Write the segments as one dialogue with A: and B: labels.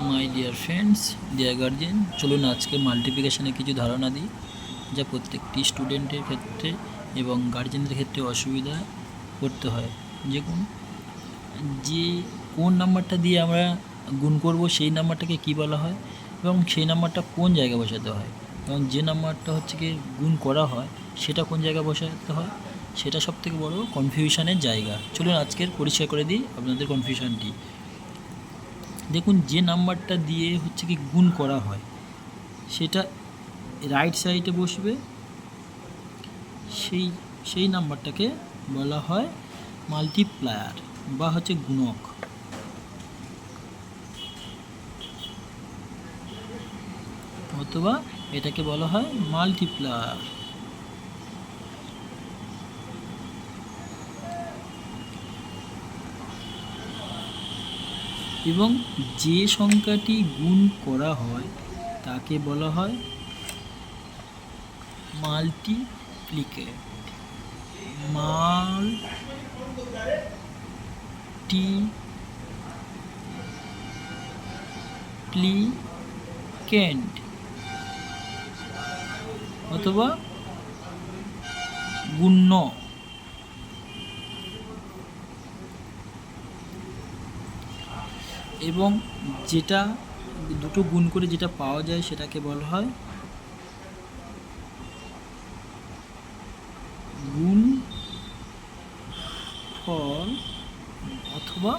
A: মাই dear friends, dear guardian, চলুন আজকে মাল্টিপ্লিকেশনের কিছু ধারণা দিই যা প্রত্যেকটি স্টুডেন্টের ক্ষেত্রে এবং গার্জেনদের ক্ষেত্রে অসুবিধা করতে হয়। দেখুন, যে কোন নাম্বারটা দিয়ে আমরা গুণ করব সেই নাম্বারটাকে কী বলা হয় এবং সেই নাম্বারটা কোন জায়গায় বসাতে হয়, এবং যে নাম্বারটা হচ্ছে কি গুণ করা হয় সেটা কোন জায়গায় বসাতে হয়, সেটা সবথেকে বড় কনফিউশনের জায়গা। চলুন আজকের পরিষ্কার করে দিই আপনাদের কনফিউশনটি। দেখুন, যে নাম্বারটা দিয়ে হচ্ছে কি গুণ করা হয় সেটা রাইট সাইডে বসবে, সেই নাম্বারটাকে বলা হয় মাল্টিপ্লায়ার বা হচ্ছে গুণক, অথবা এটাকে বলা হয় মাল্টিপ্লায়ার। এবং যে সংখ্যাটি গুণ করা হয় তাকে বলা হয় মাল্টিপ্লিকেট। মাল্টিপ্লিকেন্ট অথবা গুণ্য। এবং যেটা দুটো গুণ করে যেটা পাওয়া যায় সেটাকে বলা হয় গুণফল, অথবা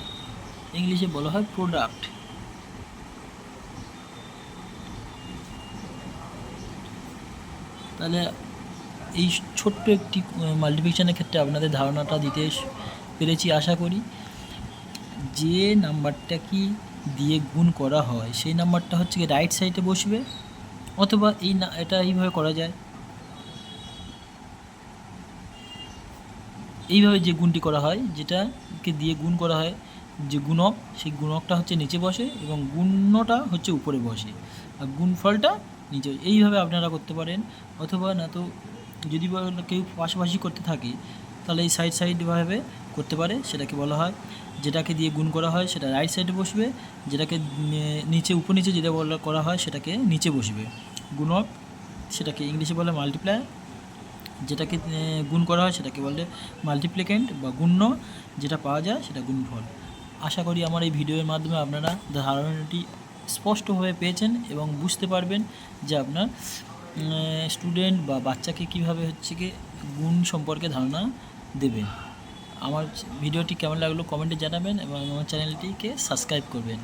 A: ইংলিশে বলা হয় প্রোডাক্ট। তাহলে এই ছোট্ট একটি মাল্টিপ্লিকেশনের ক্ষেত্রে আপনাদের ধারণাটা দিতে পেরেছি আশা করি। যে নাম্বারটা কি দিয়ে গুণ করা হয় সেই নাম্বারটা হচ্ছে কি রাইট সাইডে বসবে, অথবা এটা এইভাবে করা যায়, এইভাবে যে গুণটি করা হয়, যেটাকে দিয়ে গুণ করা হয় যে গুণক, সেই গুণকটা হচ্ছে নিচে বসে এবং গুণ্যটা হচ্ছে উপরে বসে, আর গুণফলটা নিচে। এইভাবে আপনারা করতে পারেন, অথবা না তো যদি কেউ পাশাপাশি করতে থাকে তাহলে এই সাইডভাবে করতে পারে। সেটাকে বলা হয়, যেটাকে দিয়ে গুণ করা হয় সেটা রাইট সাইডে বসবে, যেটাকে নিচে উপর নিচে যেটা করা হয় সেটাকে নিচে বসবে গুণক। সেটাকে ইংলিশে বলে মাল্টিপ্লায়ার। যেটাকে গুণ করা হয় সেটাকে বলে মাল্টিপ্লিকেন্ট বা গুণ্য, যেটা পাওয়া যায় সেটা গুণফল। আশা করি আমার এই ভিডিওর মাধ্যমে আপনারা ধারণাটি স্পষ্টভাবে পেয়েছেন এবং বুঝতে পারবেন যে আপনার স্টুডেন্ট বা বাচ্চাকে কীভাবে হচ্ছে কি গুণ সম্পর্কে ধারণা দেবেন। আমার ভিডিওটি কেমন লাগলো কমেন্টে জানাবেন এবং আমার চ্যানেলটিকে সাবস্ক্রাইব করবেন।